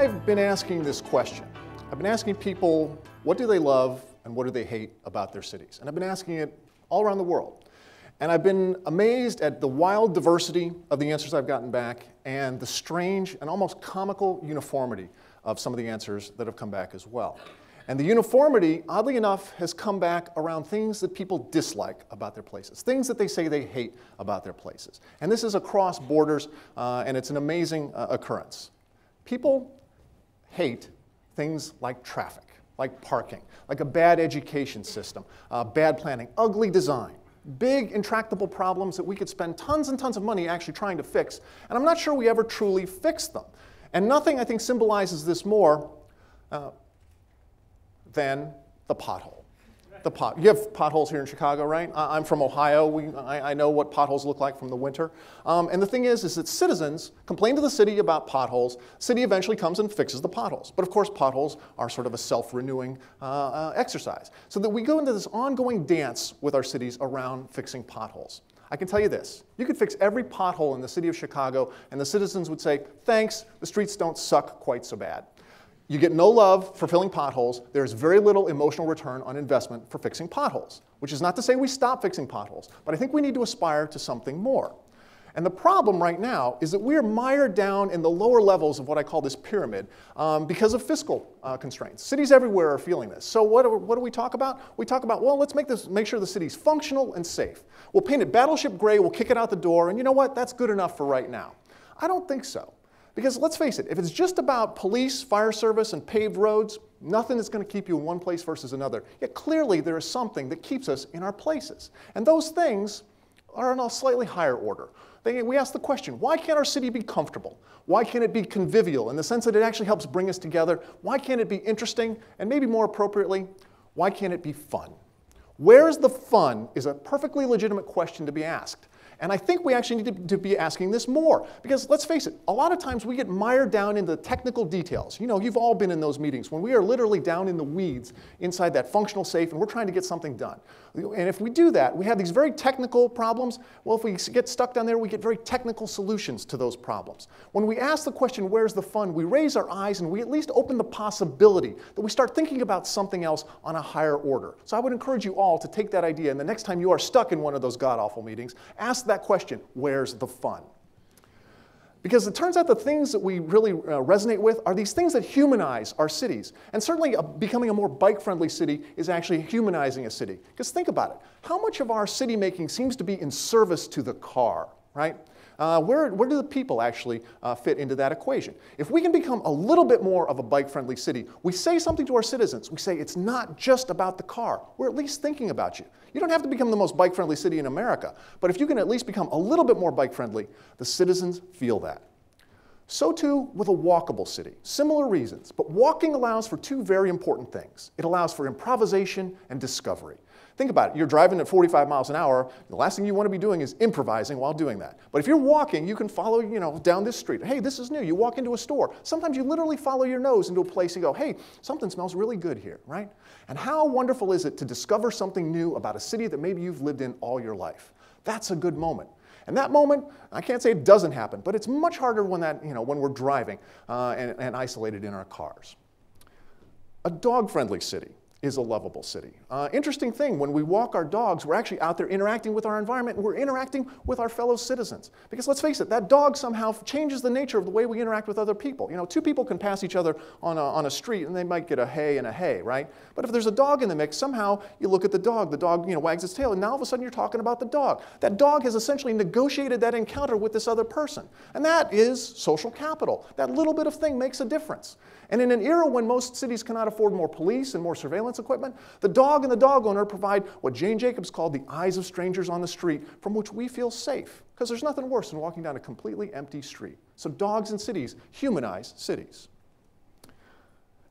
I've been asking this question. I've been asking people, what do they love and what do they hate about their cities? And I've been asking it all around the world. And I've been amazed at the wild diversity of the answers I've gotten back and the strange and almost comical uniformity of some of the answers that have come back as well. And the uniformity, oddly enough, has come back around things that people dislike about their places, things that they say they hate about their places. And this is across borders, and it's an amazing occurrence. People hate things like traffic, like parking, like a bad education system, bad planning, ugly design, big intractable problems that we could spend tons and tons of money actually trying to fix, and I'm not sure we ever truly fixed them. And nothing, I think, symbolizes this more than the pothole. You have potholes here in Chicago, right? I'm from Ohio. I know what potholes look like from the winter. And the thing is that citizens complain to the city about potholes. The city eventually comes and fixes the potholes. But of course, potholes are sort of a self-renewing exercise. So that we go into this ongoing dance with our cities around fixing potholes. I can tell you this, you could fix every pothole in the city of Chicago and the citizens would say, thanks, the streets don't suck quite so bad. You get no love for filling potholes. There's very little emotional return on investment for fixing potholes, which is not to say we stop fixing potholes, but I think we need to aspire to something more. And the problem right now is that we are mired down in the lower levels of what I call this pyramid because of fiscal constraints. Cities everywhere are feeling this. So what do we talk about? We talk about, well, let's make sure the city's functional and safe. We'll paint it battleship gray, we'll kick it out the door, and you know what? That's good enough for right now. I don't think so. Because let's face it, if it's just about police, fire service, and paved roads, nothing is going to keep you in one place versus another. Yet clearly there is something that keeps us in our places. And those things are on a slightly higher order. We ask the question, why can't our city be comfortable? Why can't it be convivial in the sense that it actually helps bring us together? Why can't it be interesting? And maybe more appropriately, why can't it be fun? Where's the fun is a perfectly legitimate question to be asked. And I think we actually need to be asking this more. Because let's face it, a lot of times we get mired down into the technical details. You know, you've all been in those meetings when we are literally down in the weeds inside that functional safe and we're trying to get something done. And if we do that, we have these very technical problems. Well, if we get stuck down there, we get very technical solutions to those problems. When we ask the question, where's the fun, we raise our eyes and we at least open the possibility that we start thinking about something else on a higher order. So I would encourage you all to take that idea and the next time you are stuck in one of those god-awful meetings, ask that question, where's the fun? Because it turns out the things that we really resonate with are these things that humanize our cities. And certainly becoming a more bike-friendly city is actually humanizing a city. Because think about it, how much of our city making seems to be in service to the car, right? Where do the people actually fit into that equation? If we can become a little bit more of a bike-friendly city, we say something to our citizens. We say it's not just about the car. We're at least thinking about you. You don't have to become the most bike-friendly city in America, but if you can at least become a little bit more bike-friendly, the citizens feel that. So too with a walkable city. Similar reasons, but walking allows for two very important things. It allows for improvisation and discovery. Think about it, you're driving at 45 miles an hour, the last thing you want to be doing is improvising while doing that. But if you're walking, you can follow, down this street. Hey, this is new, you walk into a store. Sometimes you literally follow your nose into a place and go, hey, something smells really good here, right? And how wonderful is it to discover something new about a city that maybe you've lived in all your life? That's a good moment. And that moment, I can't say it doesn't happen, but it's much harder when we're driving and isolated in our cars. A dog-friendly city is a lovable city. Interesting thing, when we walk our dogs, we're actually out there interacting with our environment and we're interacting with our fellow citizens. Because let's face it, that dog somehow changes the nature of the way we interact with other people. Two people can pass each other on a street and they might get a hey and a hey, right? But if there's a dog in the mix, somehow you look at the dog wags its tail and now all of a sudden you're talking about the dog. That dog has essentially negotiated that encounter with this other person. And that is social capital. That little bit of thing makes a difference. And in an era when most cities cannot afford more police and more surveillance equipment, the dog and the dog owner provide what Jane Jacobs called the eyes of strangers on the street from which we feel safe. Because there's nothing worse than walking down a completely empty street. So dogs in cities humanize cities.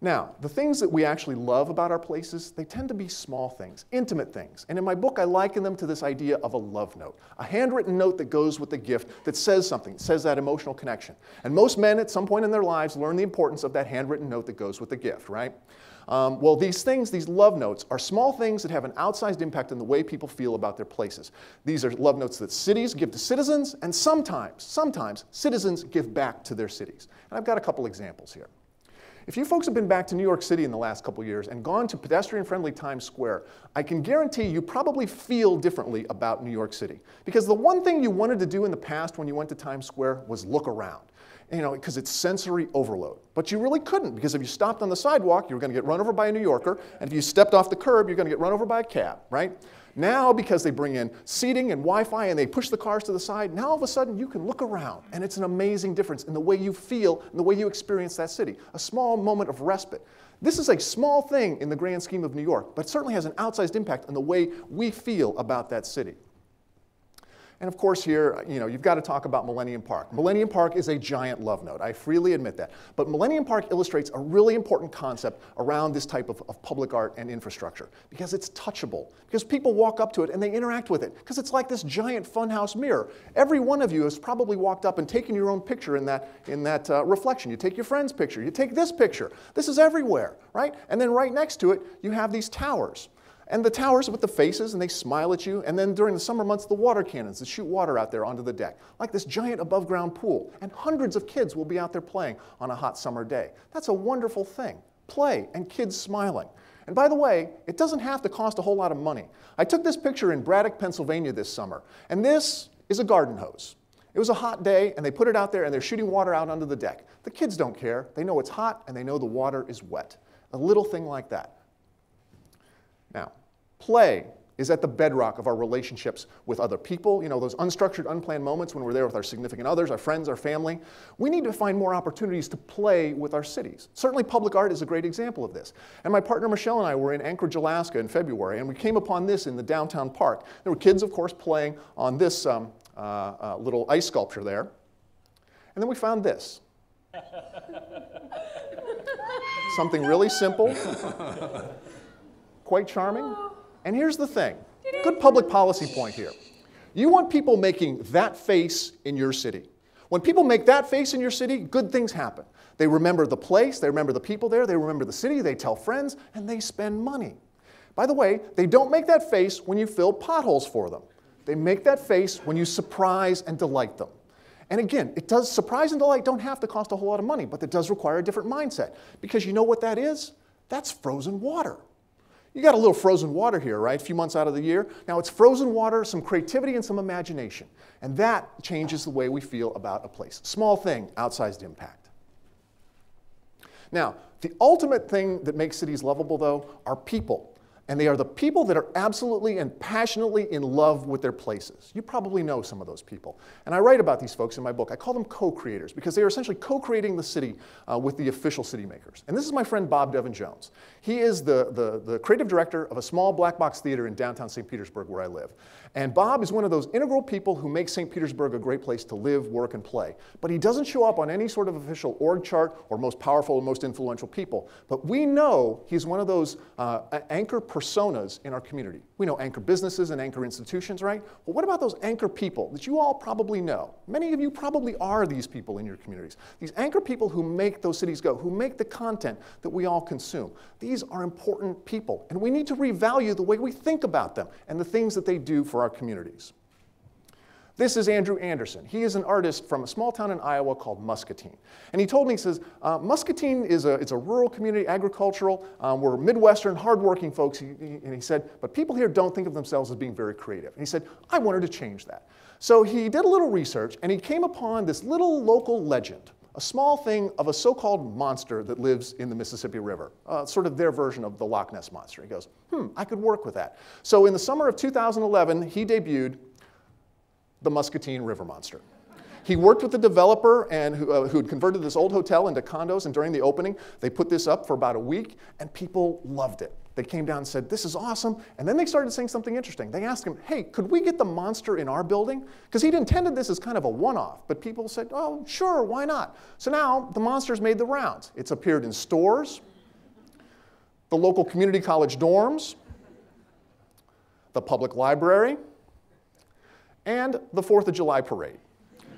Now, the things that we actually love about our places, they tend to be small things, intimate things. And in my book, I liken them to this idea of a love note, a handwritten note that goes with the gift that says something, says that emotional connection. And most men at some point in their lives learn the importance of that handwritten note that goes with the gift, right? Well, these things, these love notes, are small things that have an outsized impact on the way people feel about their places. These are love notes that cities give to citizens, and sometimes citizens give back to their cities. And I've got a couple examples here. If you folks have been back to New York City in the last couple years and gone to pedestrian-friendly Times Square, I can guarantee you probably feel differently about New York City. Because the one thing you wanted to do in the past when you went to Times Square was look around. You know, because it's sensory overload. But you really couldn't, because if you stopped on the sidewalk, you were going to get run over by a New Yorker, and if you stepped off the curb, you're going to get run over by a cab, right? Now, because they bring in seating and Wi-Fi and they push the cars to the side, now all of a sudden you can look around, and it's an amazing difference in the way you feel and the way you experience that city. A small moment of respite. This is a small thing in the grand scheme of New York, but it certainly has an outsized impact on the way we feel about that city. And of course here, you know, you've got to talk about Millennium Park. Millennium Park is a giant love note. I freely admit that. But Millennium Park illustrates a really important concept around this type of public art and infrastructure. Because it's touchable. Because people walk up to it and they interact with it. Because it's like this giant funhouse mirror. Every one of you has probably walked up and taken your own picture in that reflection. You take your friend's picture. You take this picture. This is everywhere, right? And then right next to it, you have these towers. And the towers with the faces, and they smile at you. And then during the summer months, the water cannons that shoot water out there onto the deck, like this giant above-ground pool. And hundreds of kids will be out there playing on a hot summer day. That's a wonderful thing. Play and kids smiling. And by the way, it doesn't have to cost a whole lot of money. I took this picture in Braddock, Pennsylvania this summer. And this is a garden hose. It was a hot day, and they put it out there, and they're shooting water out onto the deck. The kids don't care. They know it's hot, and they know the water is wet. A little thing like that. Now, play is at the bedrock of our relationships with other people. You know, those unstructured, unplanned moments when we're there with our significant others, our friends, our family. We need to find more opportunities to play with our cities. Certainly public art is a great example of this. And my partner Michelle and I were in Anchorage, Alaska in February, and we came upon this in the downtown park. There were kids, of course, playing on this little ice sculpture there. And then we found this. Something really simple, quite charming. And here's the thing, good public policy point here. You want people making that face in your city. When people make that face in your city, good things happen. They remember the place, they remember the people there, they remember the city, they tell friends, and they spend money. By the way, they don't make that face when you fill potholes for them. They make that face when you surprise and delight them. And again, surprise and delight don't have to cost a whole lot of money, but it does require a different mindset. Because you know what that is? That's frozen water. You got a little frozen water here, right? A few months out of the year. Now it's frozen water, some creativity, and some imagination. And that changes the way we feel about a place. Small thing, outsized impact. Now, the ultimate thing that makes cities lovable, though, are people. And they are the people that are absolutely and passionately in love with their places. You probably know some of those people. And I write about these folks in my book. I call them co-creators because they are essentially co-creating the city with the official city makers. And this is my friend Bob Devin Jones. He is the creative director of a small black box theater in downtown St. Petersburg where I live. And Bob is one of those integral people who make St. Petersburg a great place to live, work, and play. But he doesn't show up on any sort of official org chart or most powerful or most influential people. But we know he's one of those anchor personas in our community. We know anchor businesses and anchor institutions, right? Well, what about those anchor people that you all probably know? Many of you probably are these people in your communities. These anchor people who make those cities go, who make the content that we all consume. These are important people, and we need to revalue the way we think about them and the things that they do for our communities. This is Andrew Anderson. He is an artist from a small town in Iowa called Muscatine. And he told me, he says, Muscatine is a rural community, agricultural. We're Midwestern, hardworking folks. And he said, but people here don't think of themselves as being very creative. And he said, I wanted to change that. So he did a little research, and he came upon this little local legend, a small thing of a so-called monster that lives in the Mississippi River, sort of their version of the Loch Ness Monster. He goes, I could work with that. So in the summer of 2011, he debuted the Muscatine River Monster. He worked with the developer and who had converted this old hotel into condos, and during the opening, they put this up for about a week, and people loved it. They came down and said, this is awesome, and then they started saying something interesting. They asked him, hey, could we get the monster in our building? Because he'd intended this as kind of a one-off, but people said, oh, sure, why not? So now the monster's made the rounds. It's appeared in stores, the local community college dorms, the public library, and the 4th of July parade.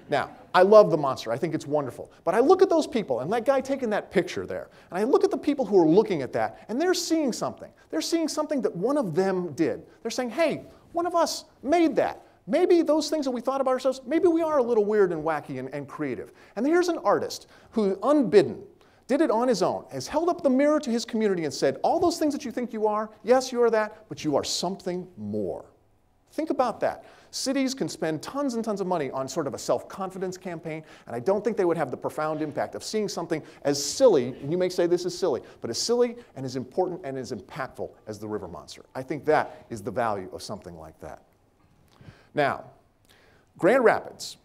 Now, I love the monster. I think it's wonderful. But I look at those people, and that guy taking that picture there, and I look at the people who are looking at that, and they're seeing something. They're seeing something that one of them did. They're saying, hey, one of us made that. Maybe those things that we thought about ourselves, maybe we are a little weird and wacky and creative. And here's an artist who, unbidden, did it on his own, has held up the mirror to his community and said, all those things that you think you are, yes, you are that, but you are something more. Think about that. Cities can spend tons and tons of money on sort of a self-confidence campaign, and I don't think they would have the profound impact of seeing something as silly, and you may say this is silly, but as silly and as important and as impactful as the river monster. I think that is the value of something like that. Now, Grand Rapids.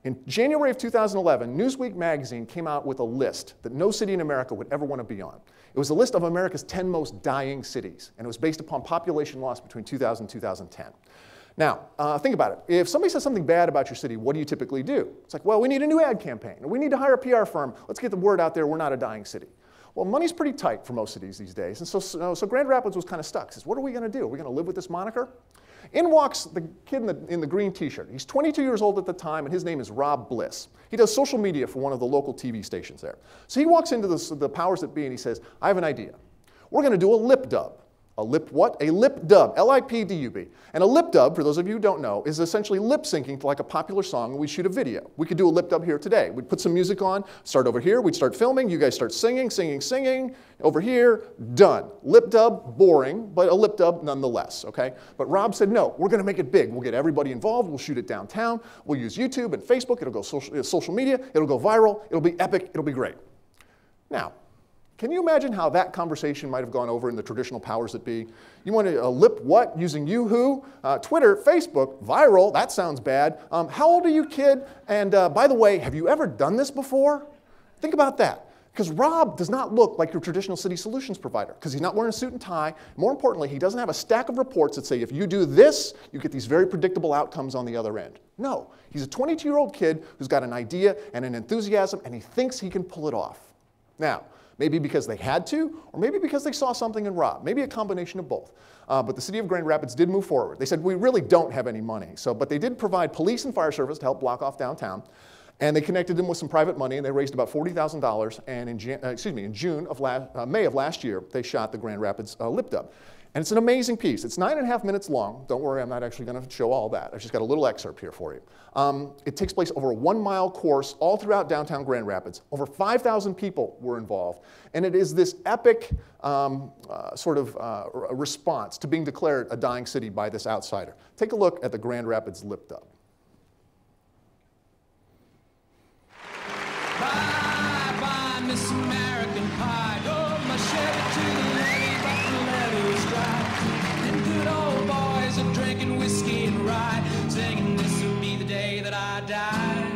In January of 2011, Newsweek magazine came out with a list that no city in America would ever want to be on. It was a list of America's 10 most dying cities, and it was based upon population loss between 2000 and 2010. Now, think about it. If somebody says something bad about your city, what do you typically do? It's like, well, we need a new ad campaign, or we need to hire a PR firm. Let's get the word out there we're not a dying city. Well, money's pretty tight for most cities these days, and so Grand Rapids was kind of stuck. Says, what are we going to do? Are we going to live with this moniker? In walks the kid in the green t-shirt. He's 22 years old at the time, and his name is Rob Bliss. He does social media for one of the local TV stations there. So he walks into the powers that be, and he says, I have an idea. We're going to do a lip dub. A lip what? A lip dub, L-I-P-D-U-B. And a lip dub, for those of you who don't know, is essentially lip syncing to like a popular song, and we shoot a video. We could do a lip dub here today. We'd put some music on, start over here, we'd start filming, you guys start singing, singing, over here, done. Lip dub, boring, but a lip dub nonetheless, okay? But Rob said, no, we're gonna make it big. We'll get everybody involved, we'll shoot it downtown, we'll use YouTube and Facebook, it'll go social media, it'll go viral, it'll be epic, it'll be great. Now, can you imagine how that conversation might have gone over in the traditional powers that be? You want to lip what using Yoo-hoo, Twitter, Facebook, viral, that sounds bad. How old are you, kid? And by the way, have you ever done this before? Think about that. Because Rob does not look like your traditional city solutions provider, because he's not wearing a suit and tie. More importantly, he doesn't have a stack of reports that say if you do this, you get these very predictable outcomes on the other end. No, he's a 22-year-old kid who's got an idea and an enthusiasm, and he thinks he can pull it off. Now, maybe because they had to, or maybe because they saw something in Rob. Maybe a combination of both. But the city of Grand Rapids did move forward. They said, we really don't have any money. But they did provide police and fire service to help block off downtown. And they connected them with some private money, and they raised about $40,000. And in May of last year, they shot the Grand Rapids lip dub. And it's an amazing piece. It's 9.5 minutes long. Don't worry, I'm not actually going to show all that. I've just got a little excerpt here for you. It takes place over a 1-mile course all throughout downtown Grand Rapids. Over 5,000 people were involved. And it is this epic response to being declared a dying city by this outsider. Take a look at the Grand Rapids lip dub. Bye, bye, Miss American Pie. Drove my Chevy to the levee, but the levee was dry. And good old boys are drinking whiskey and rye, singing, this will be the day that I die.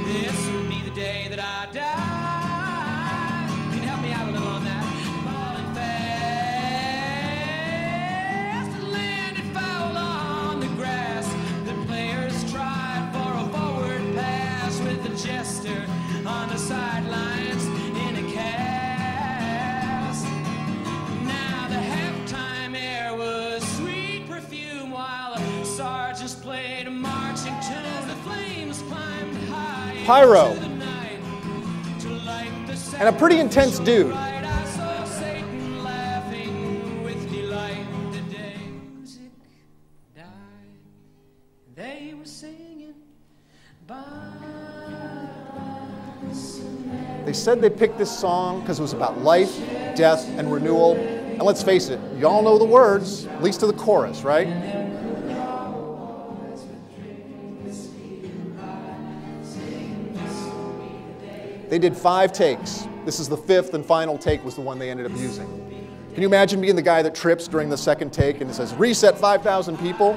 This will be the day that I die. Can you help me out a little on that? Falling fast, it landed foul on the grass. The players tried for a forward pass with the jester on the sidelines in a cast. Now the halftime air was sweet perfume while the sergeants played a marching tune as the flames climbed high Pyro. into the night to light the And a pretty intense dude. I saw Satan laughing with delight. The day music died, they were singing bye. They said they picked this song because it was about life, death, and renewal. And let's face it, you all know the words, at least to the chorus, right? They did 5 takes. This is the 5th and final take was the one they ended up using. Can you imagine being the guy that trips during the 2nd take and it says, reset 5,000 people?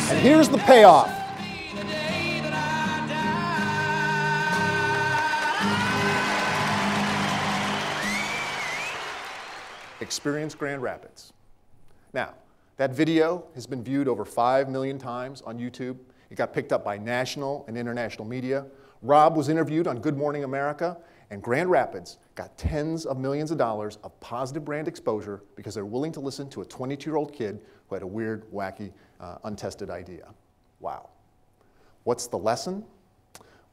And here's the payoff. Experience Grand Rapids. Now, that video has been viewed over 5 million times on YouTube. It got picked up by national and international media. Rob was interviewed on Good Morning America, and Grand Rapids got tens of millions of dollars of positive brand exposure because they're willing to listen to a 22-year-old kid who had a weird, wacky, untested idea. Wow. What's the lesson?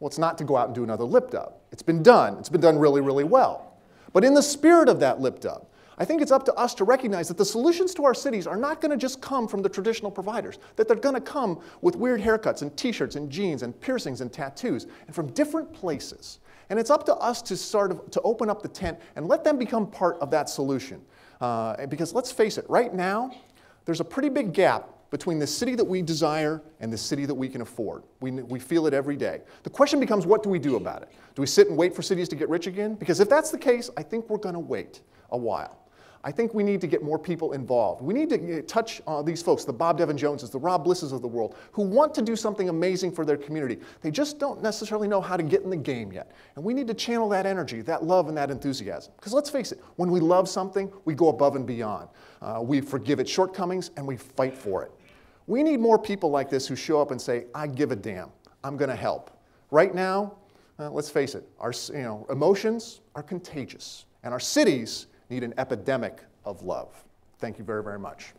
Well, it's not to go out and do another lip dub. It's been done. It's been done really, really well. But in the spirit of that lip dub, I think it's up to us to recognize that the solutions to our cities are not going to just come from the traditional providers, that they're going to come with weird haircuts and t-shirts and jeans and piercings and tattoos and from different places. And it's up to us to open up the tent and let them become part of that solution. Because let's face it, right now, there's a pretty big gap between the city that we desire and the city that we can afford. We feel it every day. The question becomes, what do we do about it? Do we sit and wait for cities to get rich again? Because if that's the case, I think we're going to wait a while. I think we need to get more people involved. We need to touch these folks, the Bob Devin Joneses, the Rob Blisses of the world, who want to do something amazing for their community. They just don't necessarily know how to get in the game yet. And we need to channel that energy, that love, and that enthusiasm. Because let's face it, when we love something, we go above and beyond. We forgive its shortcomings, and we fight for it. We need more people like this who show up and say, I give a damn. I'm going to help. Right now, let's face it, our emotions are contagious. And our cities need an epidemic of love. Thank you very, very much.